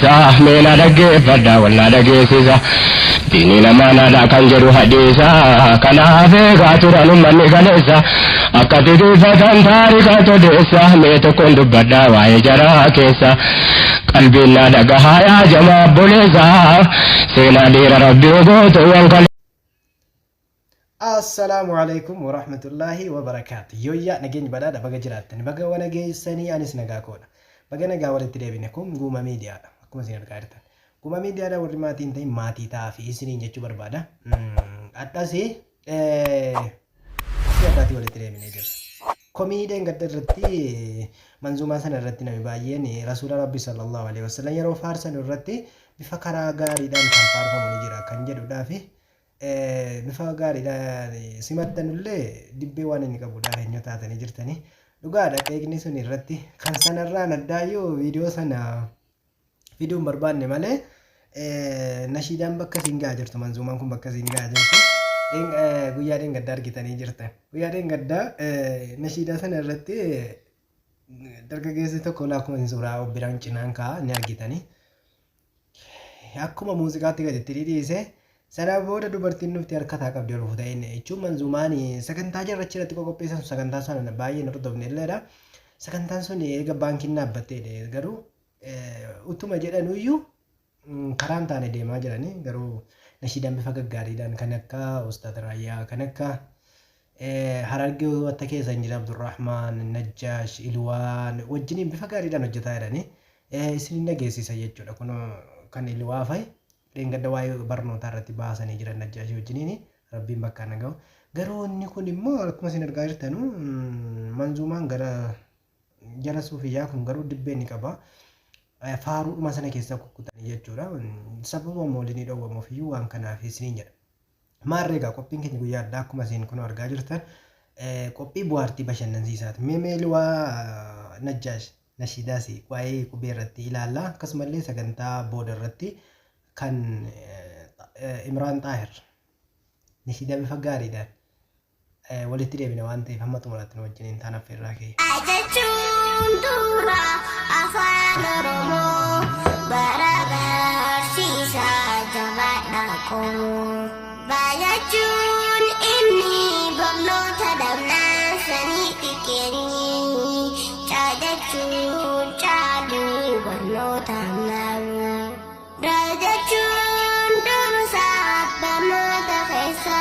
keessa meena dhaggeeffadha wallaa dhageessisa diinii namaanaadha kan jedhu hadiisa kanaaf eegaa turan ummanni kaleessa akka titifatan taarika todeessa mee tokkoon dubbadha waa'ee jaraa keessa qalbiin na dhagahaa yaa jamaa obboleessa seenaa dhiira rabbii gootuwwan kale. Assalamu alaikum warahmatullahi wabarakatuh. Yoyya nageenyi badhaadha baga jiraattan baga wana geessanii anis nagaa koodha. Baga nagaa walitti deebine kun Guuma Miidiyaadha. Akkuma isin argaa jirtan. Guuma Miidiyaadha warri maatiin ta'in maatii ta'aa fi isiniin jechuu barbaada. Adhasii addaatii walitti deebinee jirra. Komiideen gadda irratti manzuumaa sana irratti namni baay'een Rasuula Rabbi sallallahu alaihi wasallam yeroo faarsan irratti bifa karaa gaariidhaan kan faarfamu ni jira kan jedhudhaafi bifa gaariidhaan simattanullee dibbee waan inni qabudha eenyu taatanii jirtanii dhugaadha qeeqni sun irratti kan sanarraan addaayyuu viidiyoon barbaanne malee nashiidaan bakka siin gahaa jirtu manzuumaan kun bakka siin gahaa jirtu guyyaa dheengaddaa argitanii jirtan guyyaa dheengaddaa nashiidaa sana irratti dargaggeessi tokko akkuma isin suuraa obbiraan cinaan kaa'aa ni argitanii akkuma muuziqaatti gaditti dhiise sana booda dubartiin nufti harkataa qabdi ol fuudheen jechuun manzuumaan sagantaa jarrachi irratti qopheessan sagantaa sana baay'ee nu hordofne illeedha. Sagantaan sun eega baankiin dhaabbattee garuu utuma jedhanuyyuu karaan taane deemaa jiranii garuu nashiidaan bifa gaggaariidhaan kan akka Ustaad Raayyaa kan akka Harargee wata keessa hin jira Abdurrahmaan Najjaash Ilwaan wajjiniin bifa gaariidhaan hojjetaa jiranii isin dhageessisa jechuudha kun kan Ilwaa fa'i. Dheengadda waa'ee barnootaa irratti baasanii jiran Najjaash wajjiniin rabbiin bakka naga'u garuu inni kun immoo akkuma isin argaa jirtanu manzuumaan gara jala suufiyyaa kun garuu dibbee ni qaba faaruudhuma sana keessa kukkutanii jechuudha sababa moolini dhowwamuuf iyyuu waan kanaaf isiniin jedha maarreegaa qophiin keenya guyyaa addaa akkuma isin kun argaa jirtan qophii bu'aartii bashannansiisaati meemeelwaa Najjaash nashiidaas waa'ee qubee irratti ilaalla akkasumallee sagantaa booda irratti kan Imraan Xaahir nashiidaa bifa gaariidhaan walitti deebina waan ta'eef hamma xumuraatti nu wajjiniin taana affeerraa kee. Ajachuun dura afaan Oromoo bara barsiisaa jabaadhaa qomoo baay'achuun inni barnoota dhabnaa sanii xiqqeenii caadachuun caaluu barnoota hamnaamu. Rajachuun dursaa barnoota keessa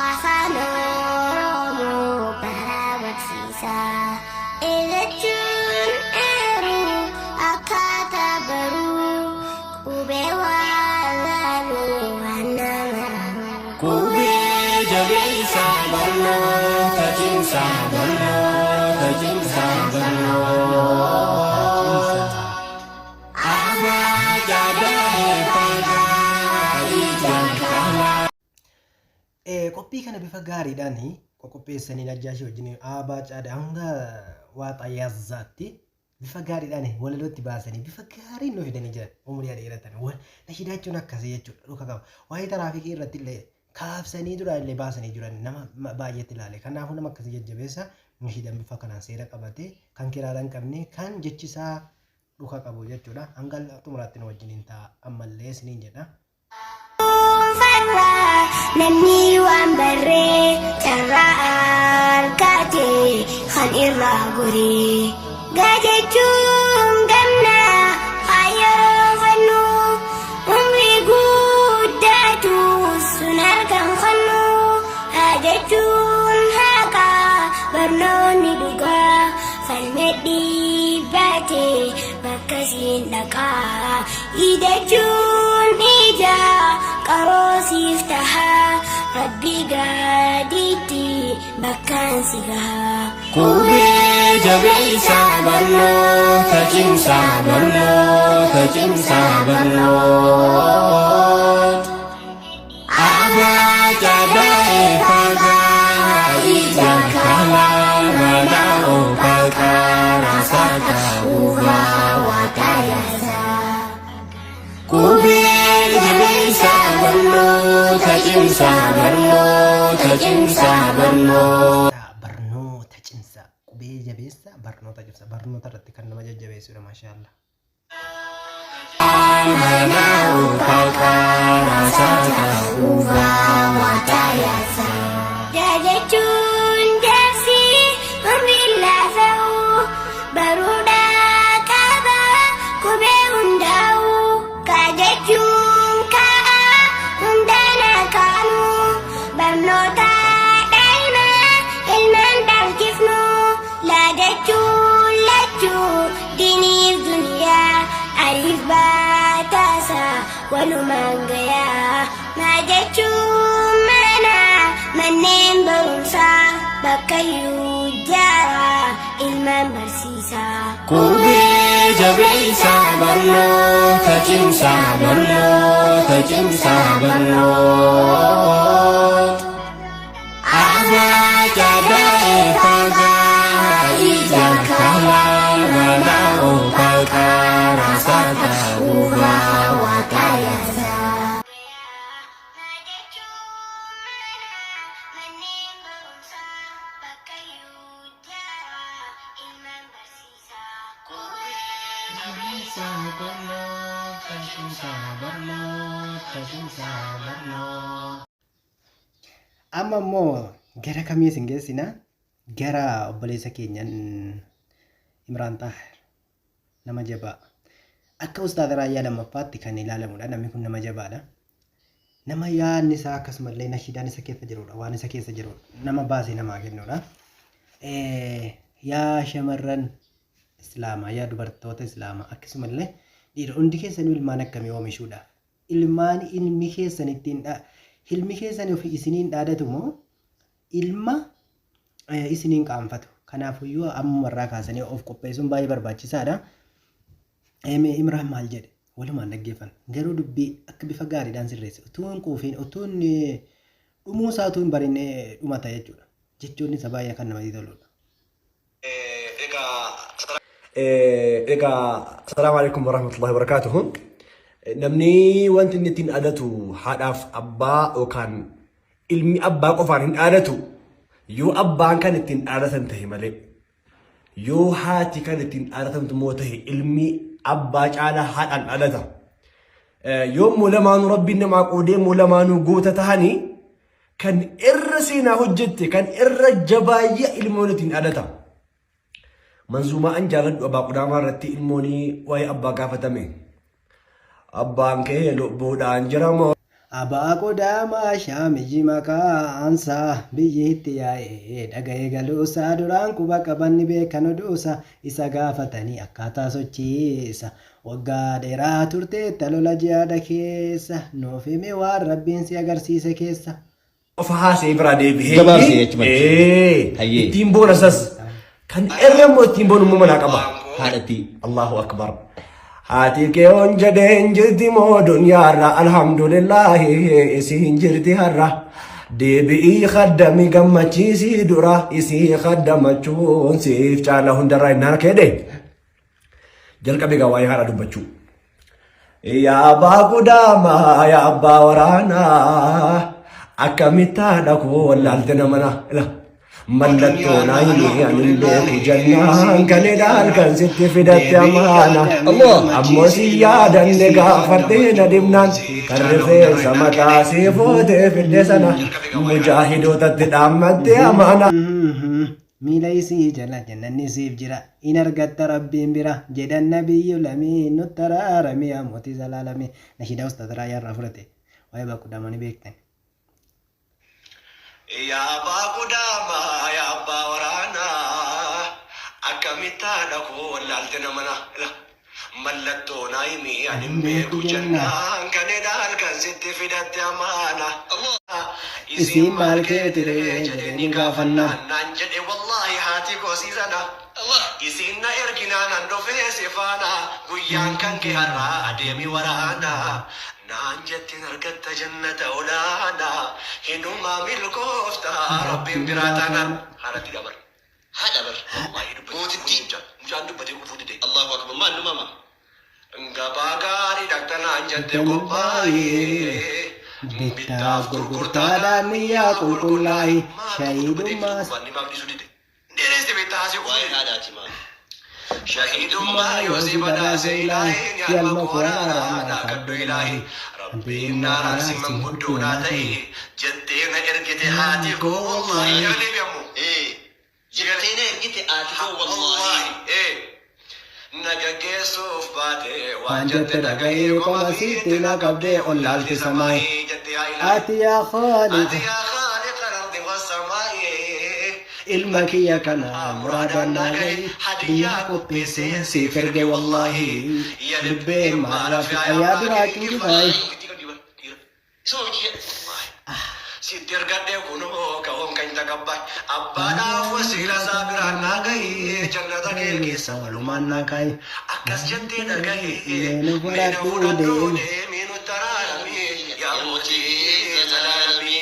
afaan Oromoo bara barsiisaa eeggachuun eeruu akkaataa baruu qubee waan laaluu waan nama qubee jabeessaa barnoota cimsaa barnoota cimsaa barnoota. Qophii kana bifa gaariidhaan qopheessanii Najjaashii wajjin aabaa caadhaa hanga waaxa yaazzaatti bifa gaariidhaan walalootti baasanii bifa gaariin nu fidanii jiran umurii dheeratan nashiidaa jechuun akkasii jechuudha dhuka qaba waa'ee taraafikii irratti illee kaabsanii duraan illee baasanii jiran nama baay'eetti ilaale kanaafuu nama akkasii jajjabeessa nashiidaan bifa kanaan seera qabate kan kiraadhaan qabne kan jechisaa dhuka qabu jechuudha hanga xumuraatti nu wajjiniin ta'a ammallee isiniin jedha. Namni waan barree carraa argate kan irraa goree gajechuun gamna faayoo fannu umrii guddaatu sun argan fannu gajechuun haqa barnoonni dhugaa falmedhii baate bakka siin dhaqaa hidachuun ijaa qaroosiif tahaa rabbi gaadiitti bakkaan si gahaa. Qubee jabeessaa barnoota cimsaa barnoota cimsaa barnoota. Abbaa jabaa'ee fagaa ijaan kalaa manaa oofaqaa raasaa kaa'uufaa waataa yaasaa. Qubee jabeessaa barnoota cimsaa barnoota cimsaa barnoota. Barnoota cimsaa qubee jabeessaa barnoota cimsaa barnoota irratti kan nama jajjabeessudha maashaallah. manau kakara saka uba watayasa. Jajachun jasi urbilla sau baruda kaba kube undau kajachun ka undana kanu barnota daima ilman dalkifnu lajachun lachu dini dunia alif batasa walumangaya najachun mana manen barumsa bakayu jara ilman bersisa Kube jabisa barno tajimsa barno tajimsa barno Aba jadai faga ijak kala manau kakara saka uba watayasa. Amma immoo gara kamii isin geessina? Gara obboleessa keenyan Imraan Taahir nama jabaa. Akka Ustaadha Raayyaa Lammaffaatti kan ilaalamudha. Namni kun nama jabaadha. Nama yaadni isaa akkasumallee nashiidaan isa keessa jirudha. Waan isa keessa jirudha. Nama baasee namaa kennudha. Yaa shamarran Islaamaa, yaa dubartoota Islaamaa akkasumallee dhiira hundi keessan ilmaan akkamii oomishuudhaaf? Ilmaan ilmi keessan ittiin ilmi keessan ofii isiniin dhaadatu moo ilma isiniin qaanfatu? Kanaafiyyuu ammumarraa kaasanii of qopheessuun baay'ee barbaachisaadha. Imraan maal jedhe? Walumaan dhaggeeffan. Garuu dubbii akka bifa gaariidhaan sirreesse. Utuu hin quufiin, utuu hin dhumuusaa utuu hin barinne dhumata jechuudha. Jechuun isa baay'ee kan namatti toludha. Egaa assalaamu alaikum warahmatullahi wabarakatuh. Namni wanti inni ittiin dhaadatu haadhaaf abbaa yookaan ilmi abbaa qofaan hin dhaadatu yoo abbaan kan ittiin dhaadatan tahe malee yoo haati kan ittiin dhaadatamtu moo tahe ilmi abbaa caalaa haadhaan dhaadata. Yommuu lamaanuu rabbiin namaa qoodee moo lamaanuu goota tahanii kan irra seenaa hojjette kan irra jabaayyaa ilmoon ittiin dhaadata. Manzumaa an jaaladhu abbaa qudaamaa irratti ilmoonii waa'ee abbaa gaafatame. Abbaan kee lubbuudhaan jiramoo. Abbaa qudaamaa shaamiji maqaansaa biyyiitti yaa'ee dhaga'ee galuusaa duraan quba qabanni beekan oduusa isa gaafatanii akkaataa sochiisa. Waggaa dheeraa turte talola jihaada keessa nuuf hime waan rabbiin si agarsiise keessa. Of haasee biraa deebi'ee. Gabaabsee jechuudha. Ittiin boonasas kan ergamoo ittiin boonummaa manaa qaba. Haadhatti. Allahu akbar. Haati kee on jedheen jirti moo dunyaarra alhamdulillahi isiin jirti har'a. Deebi'ii khaddami gammachiisii dura isii khaddamachuun siif caala hundarraa innaan keedhe. Jalqabe gaa waa'ee haadha dubbachuu. Yaa abbaa qudaamaa yaa abbaa waraanaa akkamitti haadha koo wallaalte namana. Mallattoo naayini ani beeku jannaan kan edaan kan sitti fidatte amaana. Ammoo si yaadanne gaafadhee na dhibnaan kan rifeensa mataa si footee fidde sana mujaahidootatti dhaammatte amaana. Miila isii jala jannanni siif jira in argatta rabbiin bira jedhan nabiyyu lamiin nutti araarame ammooti zalaalame. Nashiida Ustaadha Raayyaa irraa fudhate waa'ee abbaa qudaamaa ni beektan. Yaa abbaa qudaamaa yaa abbaa waraanaa akkamitti haadha koo wallaalte namana. Mallattoo naayimi ani beeku jannaan kan edaan kan sitti fidatte amaana. Isiin maal kee ture jedhanii gaafannaan. Naan jedhe wallaahi haati goosiisana. Isiin na erginaan an dhufee si faana guyyaan kan kee har'aa adeemi waraanaa. Naan jettiin argatta jannata olaanaa hinumaa milkooftaa rabbiin biraa taanaan. Haadhatti dabar. Haa dabar. Gootitti mucaan dubbatee kufuu dide. Allahu akbar maal numama. Gabaa gaarii dhaqxanaan jette qophaa'ee. Bittaaf gurgurtaadhaan niyyaa qulqullaa'e shahiidummaas. Dheeresti bittaa asii qophaa'ee haadhaati maal. شهيد ما يوزي بدا زيلاهين يا المكوانا رانا كدو إلهي ربي النار سمم قدوناتي جتين إرقتي هاتيكو والله يغلب يمو جبتين قلت آتكو والله نجاكي صوف باتي وانجت دقاي قمسيتي لقبدي قلالت سماي جتي يا إلهي آتي يا خالق أنت يا خالق الأرض والسماء المكية كان مرادا ناغي هدية قبسي سيفرقي والله يا لبين ما في يا براكي جباي Sitir gade kuno kahom kain takabay abada wasila sabira nagay jannata kelki Saluman na kay akas jante nagay Menu baratude minu tarami ya muti tarami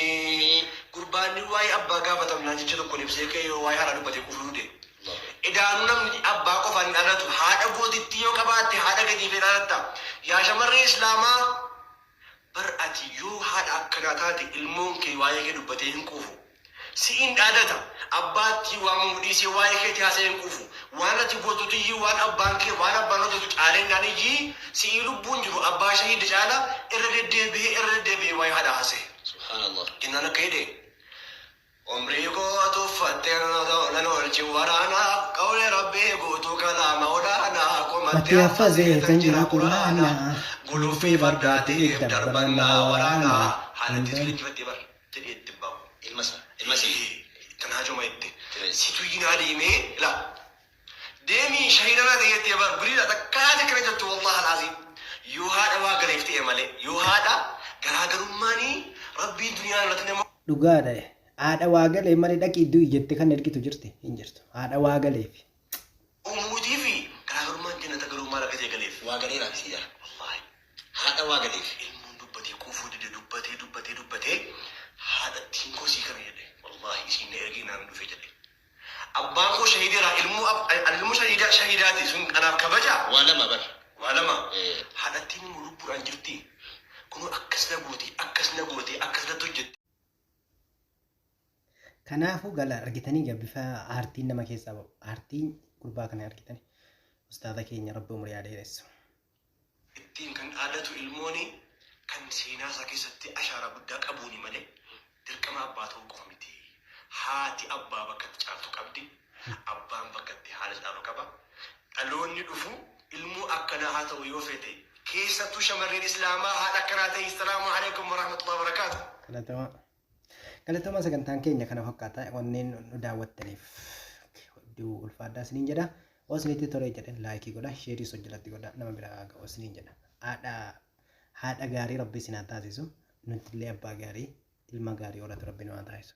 kurbani way abba gafatam na jitu ko nibse kay way haradu bate kufrude idan namni abba ko fan anatu hada goditti yo kabate hada gadi firata ya shamarri islama برأتي يو هاد أكناتاتي الممكن وايك دبتين كوفو سين دادتا أباتي واموديسي وايك تياسين كوفو وانا تبوتوتي وانا بانكي وانا بانوتو تعالين نانيجي سيلو بونجو أبا شهيد جالا إرد دبي واي هاد هاسي سبحان الله إنانا كيدي عمري قوتو فتن لنورجي ورانا قول ربي قوتو كلام مولانا متي أفزي تنجر قرانا قولوا في برداتي دربنا ورانا حالتي تلي تبدي بر تلي تباو المسيح تنهاجو ما يدي سيتو ينادي مي لا ديمي شهيدنا ديتي بر بريدا تكاد كرجت والله العظيم يو هذا واغريفتي مالي يو هذا غراغرماني ربي دنيا لتنم dhugaadha haadha waa galee malee dhaqii du'i jette kan ergitu jirti hin jirtu haadha waa galeef umutii fi garaagarummaan jannata garuu maal akka ta'e galeef واقلي رأسي والله هذا واقلي ilmuun dubbatee kuufuu dide dubbatee haadha ittiin kosii kana jedhe wallahi isiin ergii naan dhufe jedhe abbaan koo shahiidira ilmu shahiidaati sun kanaaf kabaja waa lama haadha ittiin immoo lubbuudhaan jirti kun akkas na gooti hojjette. kanaafuu gala argitanii bifa aartiin nama keessaa ba'u aartiin gurbaa kana argitanii ustaada keenya rabbi umurii dheeressu ittiin kan dhaadatu ilmooni kan seenaa isaa keessatti ashaaraa guddaa qabuuni malee dirqama abbaa ta'uu qofa miti. Haati abbaa bakkatti caaltu qabdi. Abbaan bakkatti haala caalu qaba. Dhaloonni dhufu ilmoo akkanaa haa ta'u yoo fete keessattuu shamarreen islaamaa haadha akkanaa ta'e assalaamu alaikum wa rahmatullahi wa barakaatu. Galatama sagantaan keenya kana fakkaata wanneen nu daawwattaniif hedduu ulfaadhaa isiniin jedha. Osnitti tole jedhan laayikii godha sheerii hojjetatti godha nama biraa ga'u isiniin jedha. Haadha gaarii rabbi isin haa taasisu nuti illee abbaa gaarii ilma gaarii hoolatu rabbi nu haa taasisu.